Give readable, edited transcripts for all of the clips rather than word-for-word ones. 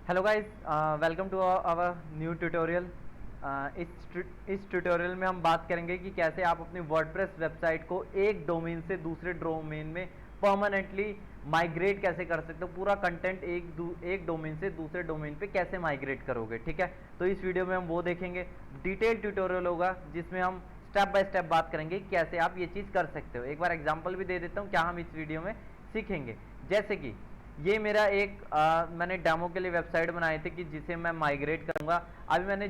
Hello guys, welcome to our new tutorial. इस tutorial में हम बात करेंगे कि कैसे आप अपनी वर्डप्रेस वेबसाइट को एक डोमेन से दूसरे डोमेन में परमानेंटली माइग्रेट कैसे कर सकते हो। पूरा कंटेंट एक डोमेन से दूसरे डोमेन पे कैसे माइग्रेट करोगे, ठीक है। तो इस वीडियो में हम वो देखेंगे, डिटेल ट्यूटोरियल होगा जिसमें हम स्टेप बाय स्टेप बात करेंगे कि कैसे आप ये चीज़ कर सकते हो। एक बार एग्जाम्पल भी दे देता हूँ क्या हम इस वीडियो में सीखेंगे। जैसे कि ये मेरा एक मैंने डेमो के लिए वेबसाइट बनाई थी कि जिसे मैं माइग्रेट करूंगा। अभी मैंने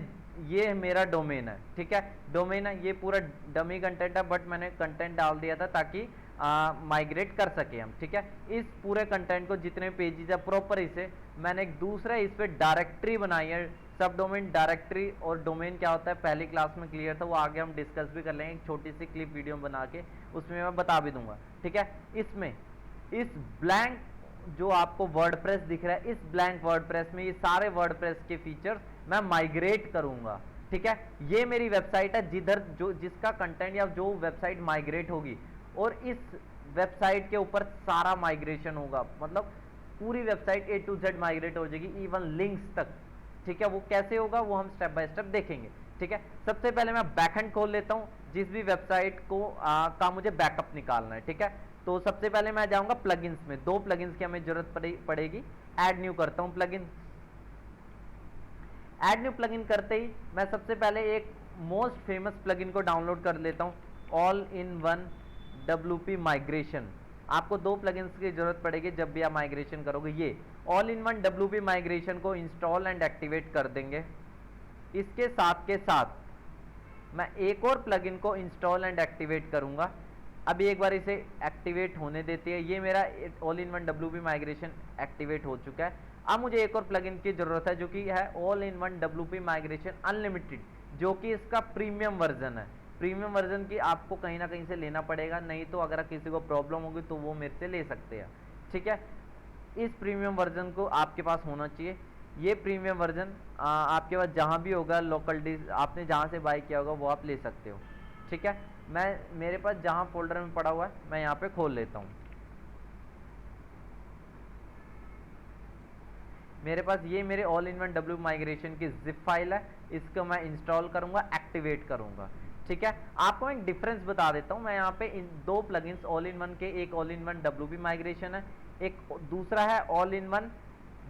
ये मेरा डोमेन है, ठीक है, डोमेन है, ये पूरा डमी कंटेंट है, बट मैंने कंटेंट डाल दिया था ताकि माइग्रेट कर सके हम, ठीक है। इस पूरे कंटेंट को जितने पेजेस है प्रॉपर इसे मैंने एक दूसरा इस पर डायरेक्टरी बनाई है। सब डोमेन डायरेक्टरी और डोमेन क्या होता है पहली क्लास में क्लियर था, वो आगे हम डिस्कस भी कर लेंगे। एक छोटी सी क्लिप वीडियो बना के उसमें मैं बता भी दूंगा, ठीक है। इसमें इस ब्लैंक जो आपको वर्डप्रेस दिख रहा है, इस ब्लैंक वर्डप्रेस में ये सारे वर्डप्रेस के फीचर्स मैं माइग्रेट करूंगा, ठीक है। ये मेरी वेबसाइट है जिधर जो जिसका कंटेंट या जो वेबसाइट माइग्रेट होगी, और इस वेबसाइट के ऊपर सारा माइग्रेशन होगा, मतलब पूरी website A to Z migrate हो जाएगी, इवन लिंक्स तक, ठीक है। वो कैसे होगा वो हम स्टेप बाय स्टेप देखेंगे, ठीक है। सबसे पहले मैं बैकएंड खोल लेता हूं जिस भी वेबसाइट को का मुझे बैकअप निकालना है, ठीक है। तो सबसे पहले मैं जाऊंगा प्लगइन्स में, दो प्लगइन्स की हमें जरूरत पड़ेगी। ऐड न्यू करता हूं प्लगइन। ऐड न्यू प्लगइन करते ही मैं सबसे पहले एक मोस्ट फेमस प्लगइन को डाउनलोड कर लेता हूं, all in one WP migration. आपको दो प्लगइन्स की जरूरत पड़ेगी जब भी आप माइग्रेशन करोगे। ये all in one WP migration को इंस्टॉल एंड एक्टिवेट कर देंगे। इसके साथ के साथ मैं एक और प्लगइन को इंस्टॉल एंड एक्टिवेट करूंगा। अभी एक बार इसे एक्टिवेट होने देते हैं। ये मेरा all in one WP migration activate हो चुका है। अब मुझे एक और प्लगइन की जरूरत है जो कि है all in one WP migration unlimited, जो कि इसका प्रीमियम वर्जन है। प्रीमियम वर्जन की आपको कहीं ना कहीं से लेना पड़ेगा, नहीं तो अगर किसी को प्रॉब्लम होगी तो वो मेरे से ले सकते हैं, ठीक है। इस प्रीमियम वर्जन को आपके पास होना चाहिए। ये प्रीमियम वर्जन आपके पास जहाँ भी होगा, लोकल डिस्क आपने जहाँ से बाय किया होगा वो आप ले सकते हो, ठीक है। मैं मेरे पास जहाँ फोल्डर में पड़ा हुआ है मैं यहाँ पे खोल लेता हूँ। मेरे पास ये मेरे all in one WP migration की जिप फाइल है, इसको मैं इंस्टॉल करूंगा, एक्टिवेट करूंगा, ठीक है। आपको मैं एक डिफरेंस बता देता हूँ। मैं यहाँ पे इन दो प्लगइन्स ऑल इन वन के, एक all in one WP migration है, एक दूसरा है all in one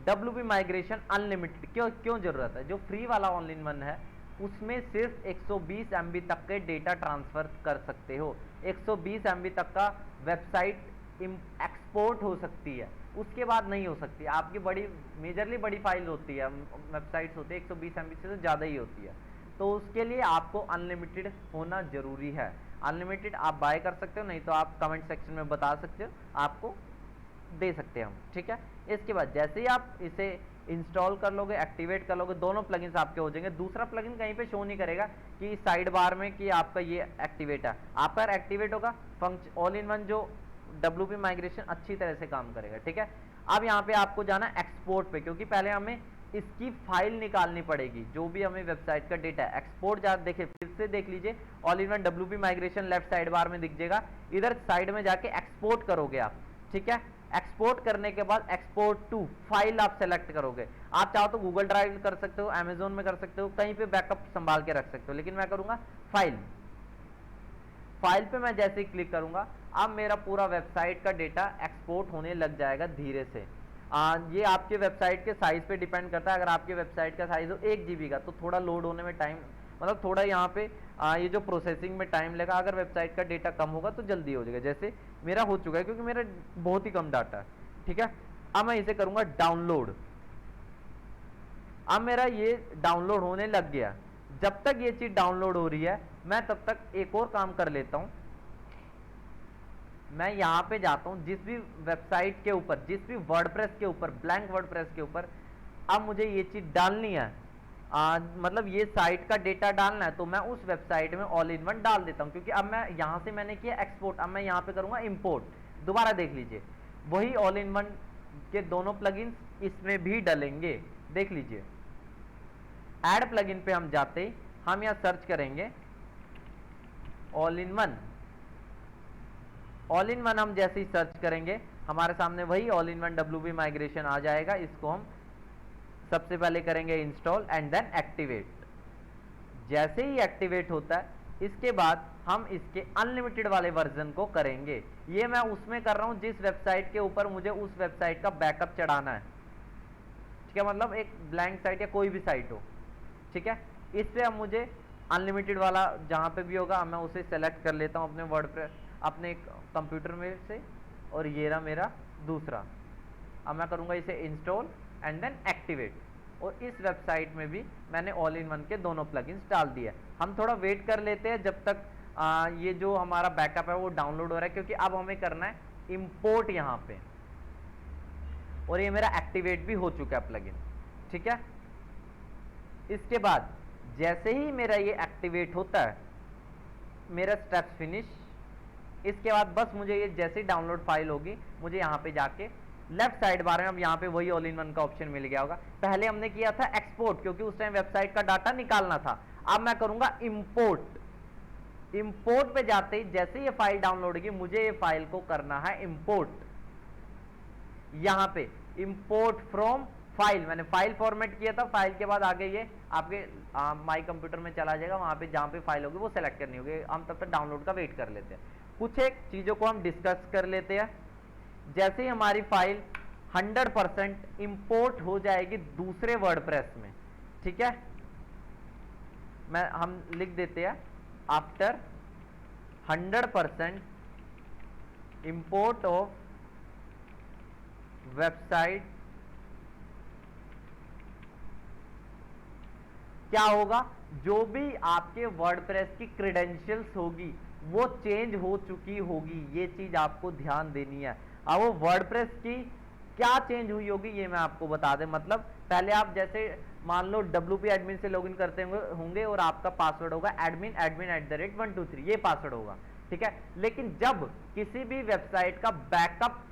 WP migration unlimited. क्यों क्यों जरूरत है? जो फ्री वाला ऑल इन वन है उसमें सिर्फ 120 MB तक के डेटा ट्रांसफर कर सकते हो। 120 MB तक का वेबसाइट एक्सपोर्ट हो सकती है, उसके बाद नहीं हो सकती। आपकी बड़ी मेजरली बड़ी फाइल होती है, वेबसाइट्स होती है 120 MB से तो ज़्यादा ही होती है, तो उसके लिए आपको अनलिमिटेड होना जरूरी है। अनलिमिटेड आप बाय कर सकते हो, नहीं तो आप कमेंट सेक्शन में बता सकते हो, आपको दे सकते हैं हम, ठीक है। इसके बाद जैसे ही आप इसे इंस्टॉल कर लोगे, एक्टिवेट कर लोगे, दोनों प्लगइन्स आपके हो जाएंगे। दूसरा प्लगइन कहीं पे शो नहीं करेगा कि साइड बार में कि आपका ये एक्टिवेट है। आपका एक्टिवेट होगा, फंक्शन ऑल इन वन जो WP माइग्रेशन अच्छी तरह से काम करेगा, ठीक है। अब यहाँ पे आपको जाना एक्सपोर्ट पे, क्योंकि पहले हमें इसकी फाइल निकालनी पड़ेगी, जो भी हमें वेबसाइट का डेटा है। एक्सपोर्ट जा देखिए, फिर से देख लीजिए, all in one WP migration left side bar में दिख जाएगा, इधर साइड में जाके एक्सपोर्ट करोगे आप, ठीक है। एक्सपोर्ट करने के बाद एक्सपोर्ट टू फाइल आप सेलेक्ट करोगे। आप चाहो तो गूगल ड्राइव कर सकते हो, अमेजोन में कर सकते हो, कहीं पे बैकअप संभाल के रख सकते हो, लेकिन मैं करूंगा फाइल। फाइल पे मैं जैसे ही क्लिक करूंगा, अब मेरा पूरा वेबसाइट का डेटा एक्सपोर्ट होने लग जाएगा धीरे से। ये आपके वेबसाइट के साइज पे डिपेंड करता है। अगर आपके वेबसाइट का साइज हो 1 GB का तो थोड़ा लोड होने में टाइम, मतलब थोड़ा यहाँ पे ये जो प्रोसेसिंग में टाइम लगेगा। अगर वेबसाइट का डेटा कम होगा तो जल्दी हो जाएगा, जैसे मेरा हो चुका है क्योंकि मेरा बहुत ही कम डाटा है, ठीक है। अब मैं इसे करूंगा डाउनलोड। अब मेरा ये डाउनलोड होने लग गया। जब तक ये चीज डाउनलोड हो रही है मैं तब तक एक और काम कर लेता हूं। मैं यहां पे जाता हूं, जिस भी वेबसाइट के ऊपर, जिस भी वर्डप्रेस के ऊपर, ब्लैंक वर्डप्रेस के ऊपर अब मुझे ये चीज डालनी है, मतलब ये साइट का डेटा डालना है, तो मैं उस वेबसाइट में ऑल इन वन डाल देता हूं। क्योंकि अब मैं यहां से मैंने किया एक्सपोर्ट, अब मैं यहां पे करूंगा इंपोर्ट। दोबारा देख लीजिए, वही ऑल इन वन के दोनों प्लगइन्स इसमें भी डलेंगे, देख लीजिए। ऐड प्लगइन पे हम जाते ही हम यहां सर्च करेंगे all in one. All in one हम जैसे ही सर्च करेंगे हमारे सामने वही all in one WP migration आ जाएगा। इसको हम सबसे पहले करेंगे इंस्टॉल एंड देन एक्टिवेट। जैसे ही एक्टिवेट होता है इसके बाद हम इसके अनलिमिटेड वाले वर्जन को करेंगे। ये मैं उसमें कर रहा हूं जिस वेबसाइट के ऊपर मुझे उस वेबसाइट का बैकअप चढ़ाना है, ठीक है, मतलब एक ब्लैंक साइट या कोई भी साइट हो, ठीक है। इस पे अब मुझे अनलिमिटेड वाला जहां पे भी होगा मैं उसे सेलेक्ट कर लेता हूं अपने वर्डप्रेस अपने कंप्यूटर में से, और ये रहा मेरा दूसरा। अब मैं करूंगा इसे इंस्टॉल एंड देन एक्टिवेट, और इस वेबसाइट में भी मैंने ऑल इन वन के दोनों प्लगइन्स डाल दिए। हम थोड़ा वेट कर लेते हैं जब तक ये जो हमारा बैकअप है वो डाउनलोड हो रहा है, क्योंकि अब हमें करना है इंपोर्ट यहाँ पे, और ये मेरा एक्टिवेट भी हो चुका है प्लगइन, ठीक है। इसके बाद जैसे ही मेरा ये एक्टिवेट होता है मेरा स्टेप्स फिनिश। इसके बाद बस मुझे ये जैसे ही डाउनलोड फाइल होगी मुझे यहाँ पे जाके लेफ्ट साइड बार में अब यहाँ पे वही ऑल इन वन का ऑप्शन मिल गया होगा। पहले हमने किया था एक्सपोर्ट क्योंकि उस टाइम वेबसाइट का डाटा निकालना था। अब मैं करूंगा इंपोर्ट। इंपोर्ट पे जाते ही जैसे ये फाइल डाउनलोड होगी मुझे ये फाइल को करना है इंपोर्ट। यहाँ पे इंपोर्ट फ्रॉम फाइल, मैंने फाइल फॉर्मेट किया था, फाइल के बाद आगे ये आपके माई कंप्यूटर में चला जाएगा, वहां पे जहां पे फाइल होगी वो सेलेक्ट करनी होगी। हम तब तक डाउनलोड का वेट कर लेते हैं। कुछ एक चीजों को हम डिस्कस कर लेते हैं। जैसे ही हमारी फाइल 100% इंपोर्ट हो जाएगी दूसरे वर्डप्रेस में, ठीक है, हम लिख देते हैं आफ्टर 100% इंपोर्ट ऑफ वेबसाइट, क्या होगा, जो भी आपके वर्डप्रेस की क्रेडेंशियल्स होगी वो चेंज हो चुकी होगी। ये चीज आपको ध्यान देनी है। अब वो वर्डप्रेस की क्या चेंज हुई होगी ये मैं आपको बता दें। मतलब पहले आप जैसे मान लो WP एडमिन से लॉगिन करते होंगे और आपका पासवर्ड होगा admin@123, ये पासवर्ड होगा, ठीक है। लेकिन जब किसी भी वेबसाइट का बैकअप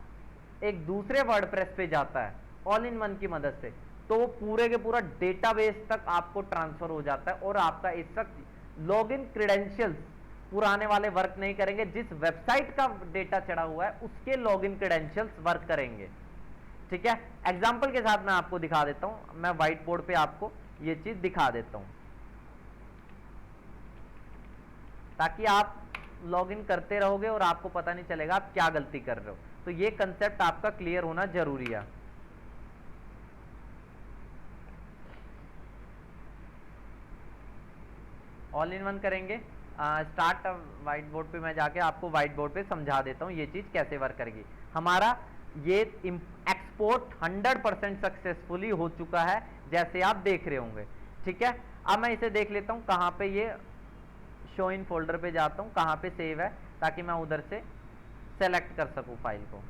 एक दूसरे वर्डप्रेस पे जाता है ऑल इन वन की मदद से, तो वो पूरे के पूरा डेटाबेस तक आपको ट्रांसफर हो जाता है और आपका इस वक्त लॉगिन क्रेडेंशियल्स पुराने वाले वर्क नहीं करेंगे। जिस वेबसाइट का डेटा चढ़ा हुआ है उसके लॉगिन क्रेडेंशियल्स वर्क करेंगे, ठीक है। एग्जांपल के साथ मैं आपको दिखा देता हूं। मैं व्हाइट बोर्ड पे आपको ये चीज दिखा देता हूं ताकि आप लॉगिन करते रहोगे और आपको पता नहीं चलेगा आप क्या गलती कर रहे हो। तो ये कंसेप्ट आपका क्लियर होना जरूरी है। ऑल इन वन करेंगे। स्टार्ट व्हाइट बोर्ड पे मैं जाके आपको व्हाइट बोर्ड पे समझा देता हूँ ये चीज कैसे वर्क करेगी। हमारा ये एक्सपोर्ट 100% सक्सेसफुली हो चुका है जैसे आप देख रहे होंगे, ठीक है। अब मैं इसे देख लेता हूँ कहाँ पे, ये शो इन फोल्डर पे जाता हूँ कहाँ पे सेव है ताकि मैं उधर से सेलेक्ट कर सकूँ फाइल को,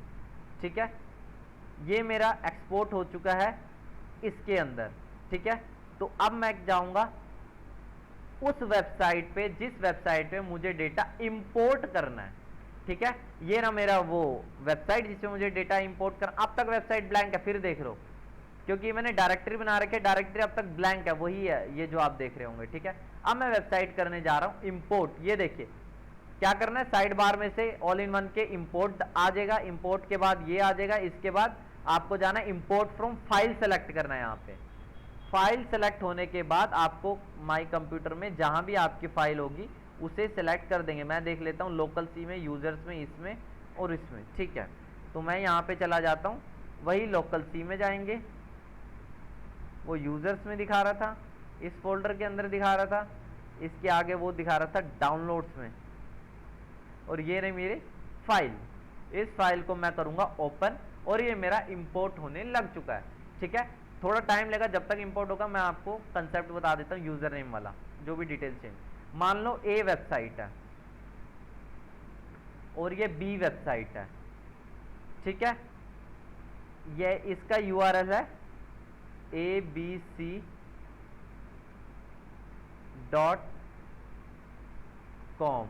ठीक है। ये मेरा एक्सपोर्ट हो चुका है इसके अंदर, ठीक है। तो अब मैं जाऊंगा उस वेबसाइट पे जिस वेबसाइट पे मुझे डेटा इंपोर्ट करना है, ठीक है। ये ना मेरा वो वेबसाइट जिसमें मुझे डेटा इंपोर्ट करना। अब तक वेबसाइट ब्लैंक है, फिर देख लो क्योंकि मैंने डायरेक्टरी बना रखी है, डायरेक्टरी अब तक ब्लैंक है, वही है ये जो आप देख रहे होंगे, ठीक है। अब मैं वेबसाइट करने जा रहा हूं इंपोर्ट। ये देखिए क्या करना है, साइड बार में से ऑल इन वन के इंपोर्ट आ जाएगा, इंपोर्ट के बाद ये आ जाएगा, इसके बाद आपको जाना है इंपोर्ट फ्रॉम फाइल सेलेक्ट करना है। यहाँ पे फाइल सेलेक्ट होने के बाद आपको माई कंप्यूटर में जहां भी आपकी फाइल होगी उसे सेलेक्ट कर देंगे। मैं देख लेता हूँ लोकल सी में, यूजर्स में, इसमें और इसमें, ठीक है। तो मैं यहाँ पे चला जाता हूँ, वही लोकल सी में जाएंगे, वो यूजर्स में दिखा रहा था, इस फोल्डर के अंदर दिखा रहा था, इसके आगे वो दिखा रहा था डाउनलोड्स में, और ये रही मेरी फाइल। इस फाइल को मैं करूंगा ओपन और ये मेरा इंपोर्ट होने लग चुका है, ठीक है। थोड़ा टाइम लेगा जब तक इंपोर्ट होगा। मैं आपको कंसेप्ट बता देता हूँ यूजर नेम वाला, जो भी डिटेल्स चेंज। मान लो ए वेबसाइट है और ये बी वेबसाइट है, ठीक है। ये इसका URL है abc.com,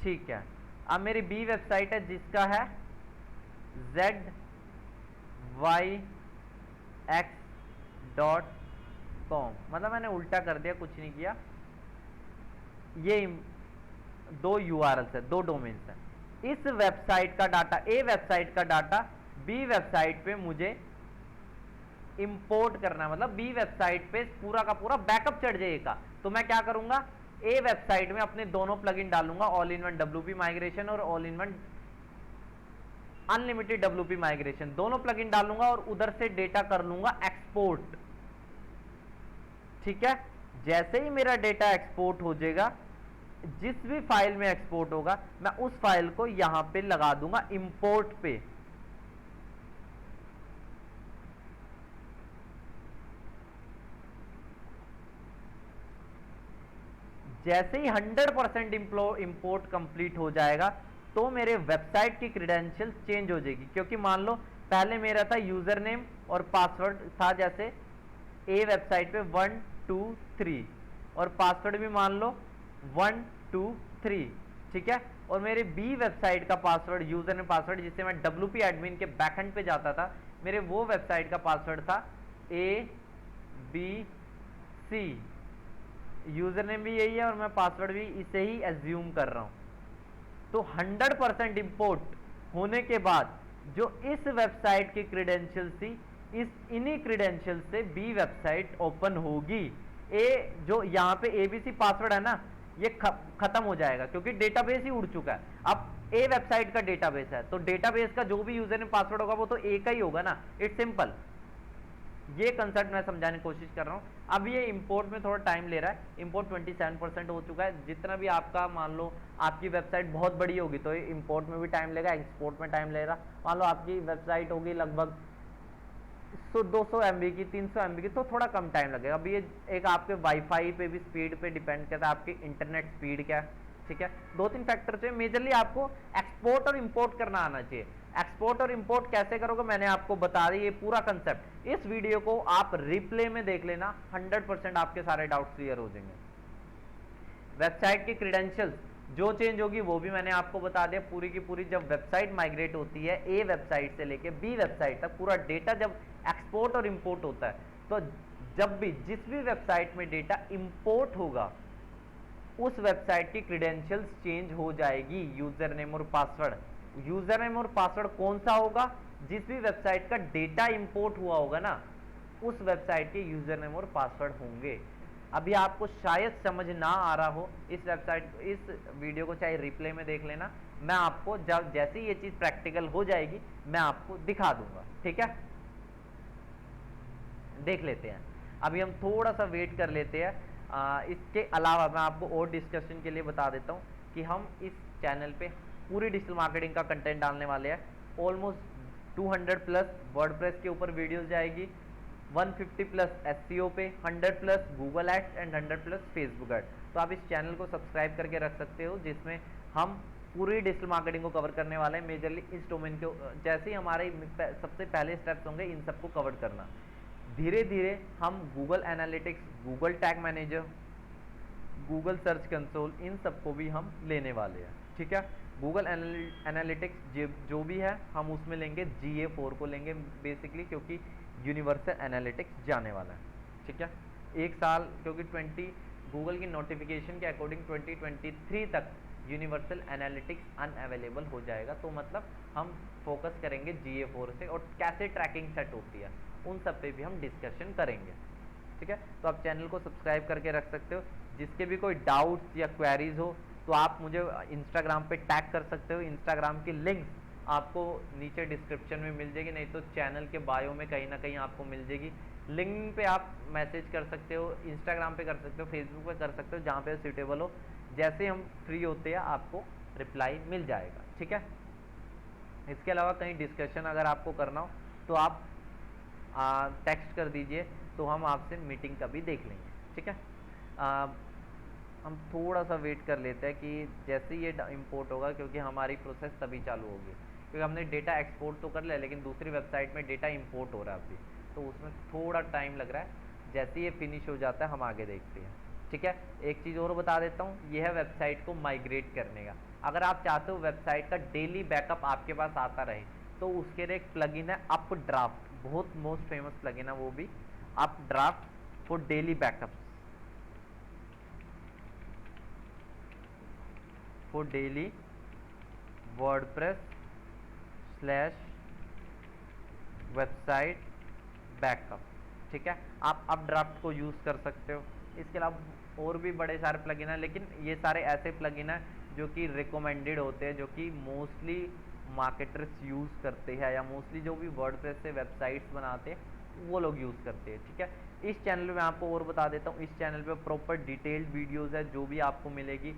ठीक है। अब मेरी बी वेबसाइट है जिसका है zyx.com, मतलब मैंने उल्टा कर दिया, कुछ नहीं किया। ये दो URLs है, दो डोमेन्स है। इस वेबसाइट का डाटा, ए वेबसाइट का डाटा बी वेबसाइट पे मुझे इंपोर्ट करना है, मतलब बी वेबसाइट पे पूरा का पूरा बैकअप चढ़ जाएगा। तो मैं क्या करूंगा, ए वेबसाइट में अपने दोनों प्लगइन डालूंगा, all in one WP migration और all in one unlimited WP migration, दोनों प्लगइन डालूंगा और उधर से डेटा कर लूंगा एक्सपोर्ट। ठीक है, जैसे ही मेरा डेटा एक्सपोर्ट हो जाएगा, जिस भी फाइल में एक्सपोर्ट होगा मैं उस फाइल को यहां पे लगा दूंगा इंपोर्ट पे। जैसे ही 100% इंपोर्ट कंप्लीट हो जाएगा तो मेरे वेबसाइट की क्रेडेंशियल चेंज हो जाएगी, क्योंकि मान लो पहले मेरा था यूजर नेम और पासवर्ड था, जैसे ए वेबसाइट पे 1 2 3 और पासवर्ड भी मान लो 1 2 3। ठीक है, और मेरे बी वेबसाइट का पासवर्ड, यूजर नेम पासवर्ड जिससे मैं डब्ल्यूपी एडमिन के बैकएंड पे जाता था, मेरे वो वेबसाइट का पासवर्ड था ABC, यूजर नेम भी यही है और मैं पासवर्ड भी इसे ही एज्यूम कर रहा हूं। तो 100% इंपोर्ट होने के बाद जो इस वेबसाइट की क्रेडेंशियल थी, इन्हीं क्रेडेंशियल से बी वेबसाइट ओपन होगी। ए जो यहाँ पे एबीसी पासवर्ड है ना, ये खत्म हो जाएगा क्योंकि डेटाबेस ही उड़ चुका है। अब ए वेबसाइट का डेटाबेस है तो डेटाबेस का जो भी यूजर नेम पासवर्ड होगा वो तो ए का ही होगा ना, इट्स सिंपल। ये कंसेप्ट मैं समझाने की कोशिश कर रहा हूँ। अब ये इंपोर्ट में थोड़ा टाइम ले रहा है, इंपोर्ट 27% हो चुका है। जितना भी आपका, मान लो आपकी वेबसाइट बहुत बड़ी होगी तो इंपोर्ट में भी टाइम लेगा, एक्सपोर्ट में टाइम लेगा। मान लो आपकी वेबसाइट होगी लगभग 200 MB की, 300 MB की, तो थोड़ा कम टाइम लगेगा। अब ये एक आपके वाईफाई पे भी स्पीड पे डिपेंड करता है, आपकी इंटरनेट स्पीड क्या है। ठीक है, 2-3 फैक्टर से मेजरली आपको एक्सपोर्ट और इंपोर्ट करना आना चाहिए। एक्सपोर्ट और इंपोर्ट कैसे करोगे मैंने आपको बता दी, ये पूरा कंसेप्ट। इस वीडियो को आप रिप्ले में देख लेना, 100% आपके सारे डाउट्स क्लियर हो जाएंगे। वेबसाइट की क्रेडेंशियल्स जो चेंज होगी वो भी मैंने आपको बता दिया। पूरी की पूरी जब वेबसाइट माइग्रेट होती है ए वेबसाइट से लेके बी वेबसाइट तक, पूरा डेटा जब एक्सपोर्ट और इंपोर्ट होता है, तो जब भी जिस भी वेबसाइट में डेटा इंपोर्ट होगा उस वेबसाइट की क्रेडेंशियल्स चेंज हो जाएगी। यूजर नेम और पासवर्ड, यूजर नेम और पासवर्ड कौन सा होगा, जिस भी वेबसाइट का डेटा इंपोर्ट हुआ होगा ना, उस वेबसाइट के यूजर नेम और पासवर्ड होंगे। अभी आपको शायद समझ ना आ रहा हो इस वेबसाइट, इस वीडियो को चाहे रिप्ले में देख लेना, मैं आपको जब जैसे ये चीज प्रैक्टिकल हो जाएगी मैं आपको दिखा दूंगा। ठीक है, देख लेते हैं। अभी हम थोड़ा सा वेट कर लेते हैं। इसके अलावा मैं आपको और डिस्कशन के लिए बता देता हूँ कि हम इस चैनल पे पूरी डिजिटल मार्केटिंग का कंटेंट डालने वाले हैं। ऑलमोस्ट 200+ वर्डप्रेस के ऊपर वीडियोस जाएगी, 150+ SEO पे, 100+ Google ads and 100+ Facebook ads. तो आप इस चैनल को सब्सक्राइब करके रख सकते हो, जिसमें हम पूरी डिजिटल मार्केटिंग को कवर करने वाले हैं। मेजरली इस डोमेन के जैसे ही हमारे सबसे पहले स्टेप्स होंगे इन सबको कवर करना। धीरे धीरे हम Google Analytics, Google Tag Manager, Google Search Console, इन सबको भी हम लेने वाले हैं। ठीक है, गूगल एनालिटिक्स जो भी है हम उसमें लेंगे, GA4 को लेंगे बेसिकली, क्योंकि यूनिवर्सल एनालिटिक्स जाने वाला है। ठीक है, एक साल, क्योंकि गूगल की नोटिफिकेशन के अकॉर्डिंग 2023 तक यूनिवर्सल एनालिटिक्स अनअवेलेबल हो जाएगा। तो मतलब हम फोकस करेंगे GA4 से, और कैसे ट्रैकिंग सेट होती है उन सब पे भी हम डिस्कशन करेंगे। ठीक है, तो आप चैनल को सब्सक्राइब करके रख सकते हो। जिसके भी कोई डाउट्स या क्वेरीज हो तो आप मुझे इंस्टाग्राम पे टैग कर सकते हो। इंस्टाग्राम की लिंक्स आपको नीचे डिस्क्रिप्शन में मिल जाएगी, नहीं तो चैनल के बायो में कहीं ना कहीं आपको मिल जाएगी। लिंक पे आप मैसेज कर सकते हो, इंस्टाग्राम पे कर सकते हो, फेसबुक पे कर सकते हो, जहाँ पे सूटेबल हो। जैसे हम फ्री होते हैं आपको रिप्लाई मिल जाएगा। ठीक है, इसके अलावा कहीं डिस्कशन अगर आपको करना हो तो आप टेक्स्ट कर दीजिए, तो हम आपसे मीटिंग का भी देख लेंगे। ठीक है, हम थोड़ा सा वेट कर लेते हैं कि जैसे ये इंपोर्ट होगा, क्योंकि हमारी प्रोसेस तभी चालू होगी, क्योंकि हमने डेटा एक्सपोर्ट तो कर लिया लेकिन दूसरी वेबसाइट में डेटा इंपोर्ट हो रहा है अभी, तो उसमें थोड़ा टाइम लग रहा है। जैसे ये फिनिश हो जाता है हम आगे देखते हैं। ठीक है, एक चीज़ और बता देता हूँ, यह है वेबसाइट को माइग्रेट करने का। अगर आप चाहते हो वेबसाइट का डेली बैकअप आपके पास आता रहे, तो उसके लिए एक प्लगइन है अपड्राफ्ट, बहुत मोस्ट फेमस प्लगइन है वो भी, updraft for daily backups, for daily WordPress / website backup, ठीक है। आप अपड्राफ्ट को यूज़ कर सकते हो। इसके अलावा और भी बड़े सारे प्लगइन हैं, लेकिन ये सारे ऐसे प्लगइन हैं जो कि रिकमेंडेड होते हैं, जो कि मोस्टली मार्केटर्स यूज़ करते हैं, या मोस्टली जो भी वर्डप्रेस से वेबसाइट्स बनाते हैं वो लोग यूज़ करते हैं, ठीक है। इस चैनल पे मैं आपको और बता देता हूँ, इस चैनल पे प्रॉपर डिटेल्ड वीडियोज़ है जो भी आपको मिलेगी।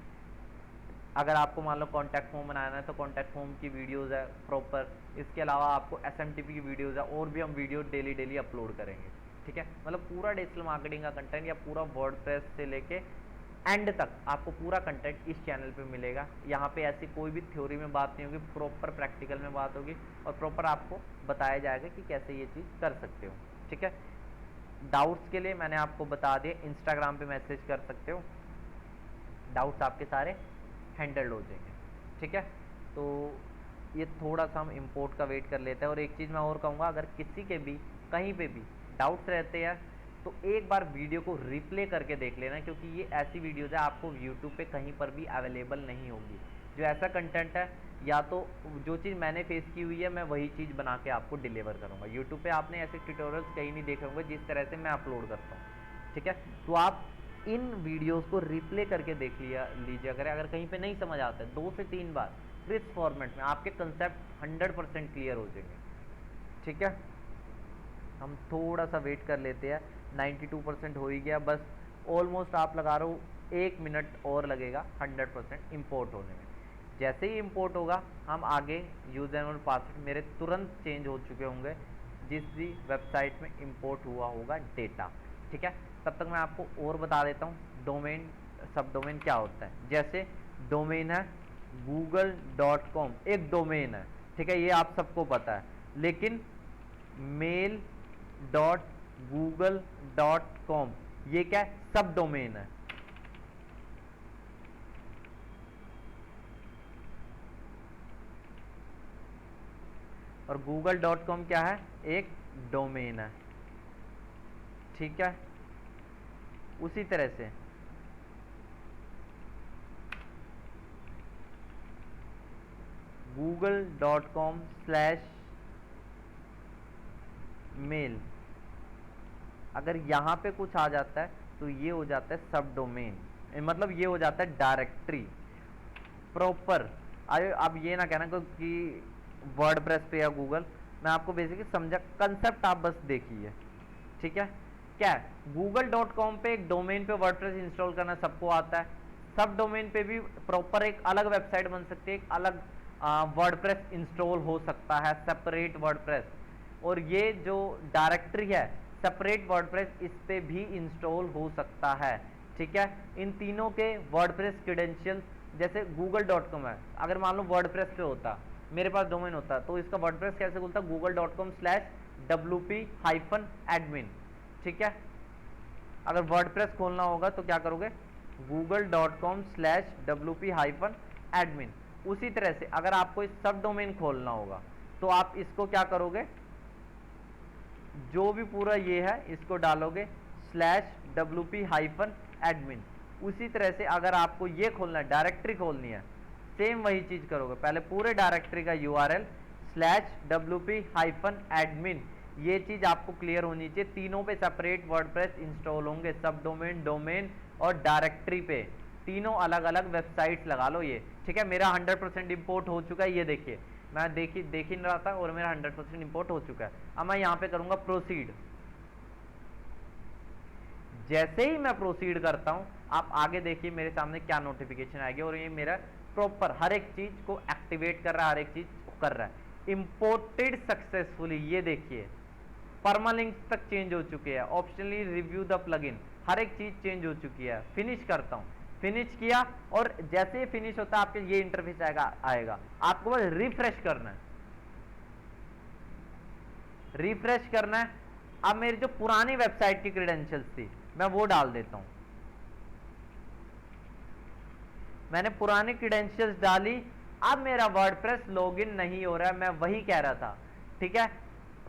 अगर आपको मान लो कॉन्टैक्ट फॉर्म बनाना है तो कॉन्टैक्ट फॉर्म की वीडियोज़ है प्रॉपर। इसके अलावा आपको SMTP की वीडियोज़ है, और भी हम वीडियो डेली अपलोड करेंगे, ठीक है। मतलब पूरा डिजिटल मार्केटिंग का कंटेंट या पूरा वर्डप्रेस से लेके एंड तक आपको पूरा कंटेंट इस चैनल पे मिलेगा। यहाँ पे ऐसी कोई भी थ्योरी में बात नहीं होगी, प्रॉपर प्रैक्टिकल में बात होगी, और प्रॉपर आपको बताया जाएगा कि कैसे ये चीज़ कर सकते हो, ठीक है। डाउट्स के लिए मैंने आपको बता दिया, इंस्टाग्राम पे मैसेज कर सकते हो, डाउट्स आपके सारे हैंडल्ड हो जाएंगे, ठीक है। तो ये थोड़ा सा हम इंपोर्ट का वेट कर लेते हैं। और एक चीज़ मैं और कहूँगा, अगर किसी के भी कहीं पे भी डाउट्स रहते हैं तो एक बार वीडियो को रिप्ले करके देख लेना, क्योंकि ये ऐसी वीडियोज़ है आपको यूट्यूब पे कहीं पर भी अवेलेबल नहीं होगी। जो ऐसा कंटेंट है, या तो जो चीज़ मैंने फेस की हुई है मैं वही चीज़ बना के आपको डिलीवर करूँगा। यूट्यूब पे आपने ऐसे ट्यूटोरियल्स कहीं नहीं देखे होंगे जिस तरह से मैं अपलोड करता हूँ, ठीक है। तो आप इन वीडियोस को रिप्ले करके देख लीजिए। अगर कहीं पे नहीं समझ आता है 2 से 3 बार, फिर इस फॉर्मेट में आपके कंसेप्ट 100% क्लियर हो जाएंगे, ठीक है। हम थोड़ा सा वेट कर लेते हैं, 92% हो ही गया, बस ऑलमोस्ट आप लगा रहे हो 1 मिनट और लगेगा 100% इंपोर्ट होने में। जैसे ही इंपोर्ट होगा हम आगे यूजर और पासवर्ड मेरे तुरंत चेंज हो चुके होंगे जिस भी वेबसाइट में इंपोर्ट हुआ होगा डेटा, ठीक है। तब तक मैं आपको और बता देता हूँ डोमेन सब डोमेन क्या होता है। जैसे डोमेन है google.com, एक डोमेन है, ठीक है, ये आप सबको पता है। लेकिन mail.google.com ये क्या है, सब डोमेन है। और google.com क्या है, एक डोमेन है, ठीक है। उसी तरह से google.com/mail, अगर यहाँ पे कुछ आ जाता है तो ये हो जाता है सब डोमेन, मतलब ये हो जाता है डायरेक्टरी प्रॉपर। अब ये ना कहना कि वर्डप्रेस पे या गूगल, मैं आपको बेसिकली समझा, कंसेप्ट आप बस देखिए, ठीक है। क्या है, google.com पे एक डोमेन पे वर्डप्रेस इंस्टॉल करना सबको आता है। सब डोमेन पे भी प्रॉपर एक अलग वेबसाइट बन सकती है, एक अलग वर्डप्रेस इंस्टॉल हो सकता है, सेपरेट वर्डप्रेस। और ये जो डायरेक्टरी है सेपरेट वर्डप्रेस, इस पे भी इंस्टॉल हो सकता है, ठीक है। इन तीनों के वर्डप्रेस क्रेडेंशियल, जैसे google.com है, अगर मान लो वर्डप्रेस पे होता, मेरे पास डोमेन होता, तो इसका वर्डप्रेस कैसे खुलता, google.com/wp-admin, ठीक है। अगर वर्डप्रेस खोलना होगा तो क्या करोगे, google.com/wp-admin। उसी तरह से अगर आपको इस सब डोमेन खोलना होगा तो आप इसको क्या करोगे, जो भी पूरा ये है इसको डालोगे /wp-admin। उसी तरह से अगर आपको ये खोलना है, डायरेक्टरी खोलनी है, सेम वही चीज करोगे, पहले पूरे डायरेक्टरी का URL /wp-admin। ये चीज आपको क्लियर होनी चाहिए। तीनों पे सेपरेट वर्डप्रेस इंस्टॉल होंगे, सब डोमेन, डोमेन और डायरेक्टरी पे, तीनों अलग अलग वेबसाइट्स लगा लो ये, ठीक है। मेरा 100% इंपोर्ट हो चुका है, ये देखिए, मैं देख ही नहीं रहा था और मेरा 100% इंपोर्ट हो चुका है। अब मैं यहाँ पे करूंगा प्रोसीड। जैसे ही मैं प्रोसीड करता हूं, आप आगे देखिए मेरे सामने क्या नोटिफिकेशन आएगी, और ये मेरा प्रॉपर हर एक चीज को एक्टिवेट कर रहा है, हर एक चीज कर रहा है। इंपोर्टेड सक्सेसफुली, ये देखिए परमालिंक्स तक चेंज हो चुके हैं, ऑप्शनली रिव्यू द प्लगइन, हर एक चीज चेंज हो चुकी है। फिनिश करता हूं, फिनिश किया, और जैसे ही फिनिश होता है आपके ये इंटरफेस आएगा, आपको बस रिफ्रेश करना है, रिफ्रेश करना है। अब मेरी जो पुरानी वेबसाइट की क्रेडेंशियल्स थी मैं वो डाल देता हूं। मैंने पुरानी क्रेडेंशियल्स डाली, अब मेरा वर्डप्रेस लॉगिन नहीं हो रहा है, मैं वही कह रहा था, ठीक है।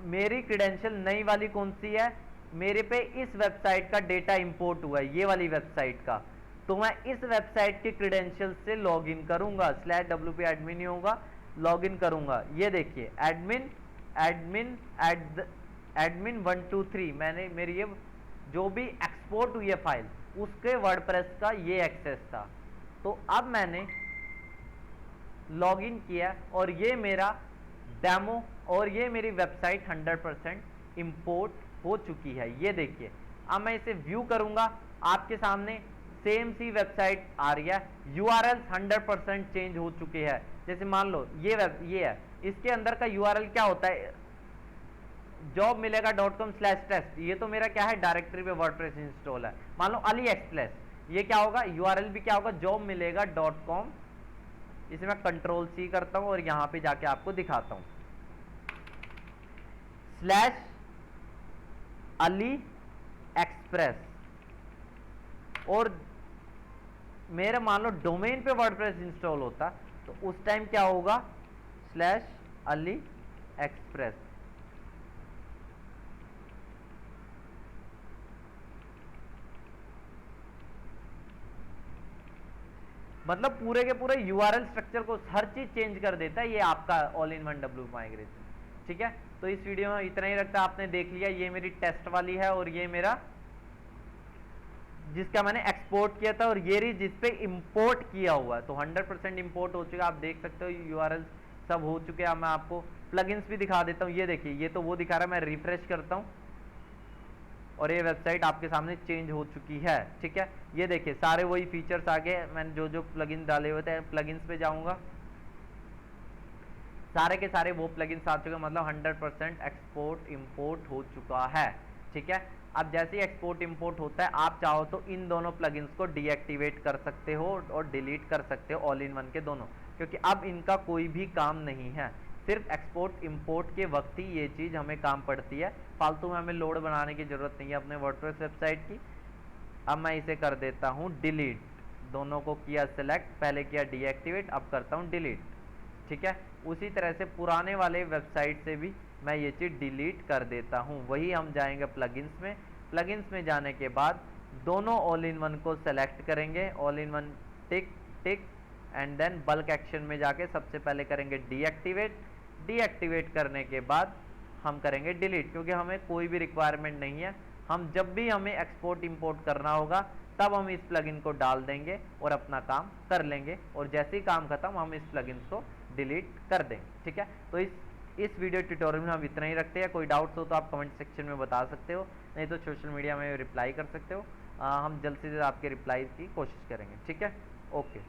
मेरी क्रेडेंशियल नई वाली कौन सी है, मेरे पे इस वेबसाइट का डेटा इंपोर्ट हुआ है, ये वाली वेबसाइट का, तो मैं इस वेबसाइट के क्रेडेंशियल से लॉगिन करूंगा, /wp-admin ही होगा, लॉगिन करूंगा। ये देखिए एडमिन admin123 मैंने मेरी ये जो भी एक्सपोर्ट हुई है फाइल उसके वर्डप्रेस का ये एक्सेस था। तो अब मैंने लॉगिन किया और ये मेरा डेमो और ये मेरी वेबसाइट 100% इंपोर्ट हो चुकी है। ये देखिए, अब मैं इसे व्यू करूंगा, आपके सामने सेम सी वेबसाइट आ रही है, यूआरएल 100% चेंज हो चुके हैं। जैसे मान लो ये है, इसके अंदर का यूआरएल क्या होता है, जॉब मिलेगा .com/test, ये तो मेरा क्या है डायरेक्टरी पे वर्डप्रेस इंस्टॉल है। मान लो अली एक्सप्रेस, ये क्या होगा, यूआरएल भी क्या होगा, जॉब मिलेगा .com। इसे मैं Ctrl+C करता हूं और यहां पे जाके आपको दिखाता हूं, /अली एक्सप्रेस, और मेरा मान लो डोमेन पे वर्डप्रेस इंस्टॉल होता तो उस टाइम क्या होगा, /अली एक्सप्रेस। मतलब पूरे के पूरे यूआरएल स्ट्रक्चर को हर चीज चेंज कर देता है ये आपका all in one W migration. ठीक है, तो इस वीडियो में इतना ही रखता, आपने देख लिया, ये मेरी टेस्ट वाली है और ये मेरा जिसका मैंने एक्सपोर्ट किया था और ये रही जिस पे इंपोर्ट किया हुआ है। तो 100% इंपोर्ट हो चुका, आप देख सकते हो यूआरएल सब हो चुके हैं। अब मैं आपको प्लगइन्स भी दिखा देता हूँ, ये देखिए, ये तो वो दिखा रहा है, मैं रिफ्रेश करता हूँ और ये वेबसाइट आपके सामने चेंज हो चुकी है। ठीक है, ये देखिए सारे वही फीचर्स आ गए, मैंने जो जो प्लगइन डाले हुए थे। प्लगइन्स पे जाऊंगा, सारे के सारे वो प्लगइन्स आ चुके हैं, मतलब 100% एक्सपोर्ट इंपोर्ट हो चुका है। ठीक है, अब जैसे ही एक्सपोर्ट इंपोर्ट होता है, आप चाहो तो इन दोनों प्लगइन्स को डीएक्टिवेट कर सकते हो और डिलीट कर सकते हो, ऑल इन वन के दोनों, क्योंकि अब इनका कोई भी काम नहीं है। सिर्फ एक्सपोर्ट इंपोर्ट के वक्त ही ये चीज़ हमें काम पड़ती है, फालतू में हमें लोड बनाने की जरूरत नहीं है अपने वर्डप्रेस वेबसाइट की। अब मैं इसे कर देता हूँ डिलीट, दोनों को किया सिलेक्ट, पहले किया डीएक्टिवेट, अब करता हूँ डिलीट। ठीक है, उसी तरह से पुराने वाले वेबसाइट से भी मैं ये चीज़ डिलीट कर देता हूँ। वही हम जाएंगे प्लगइन्स में, प्लगइन्स में जाने के बाद दोनों ऑल इन वन को सेलेक्ट करेंगे, all in one tick tick, and then bulk action में जाके सबसे पहले करेंगे डीएक्टिवेट। डीएक्टिवेट करने के बाद हम करेंगे डिलीट, क्योंकि हमें कोई भी रिक्वायरमेंट नहीं है। हम जब भी हमें एक्सपोर्ट इंपोर्ट करना होगा तब हम इस प्लगइन को डाल देंगे और अपना काम कर लेंगे, और जैसे ही काम खत्म हम इस प्लगइन को डिलीट कर देंगे। ठीक है, तो इस वीडियो ट्यूटोरियल में हम इतना ही रखते हैं। कोई डाउट्स हो तो आप कमेंट सेक्शन में बता सकते हो, नहीं तो सोशल मीडिया में रिप्लाई कर सकते हो। हम जल्द से जल्द आपके रिप्लाई की कोशिश करेंगे। ठीक है, ओके।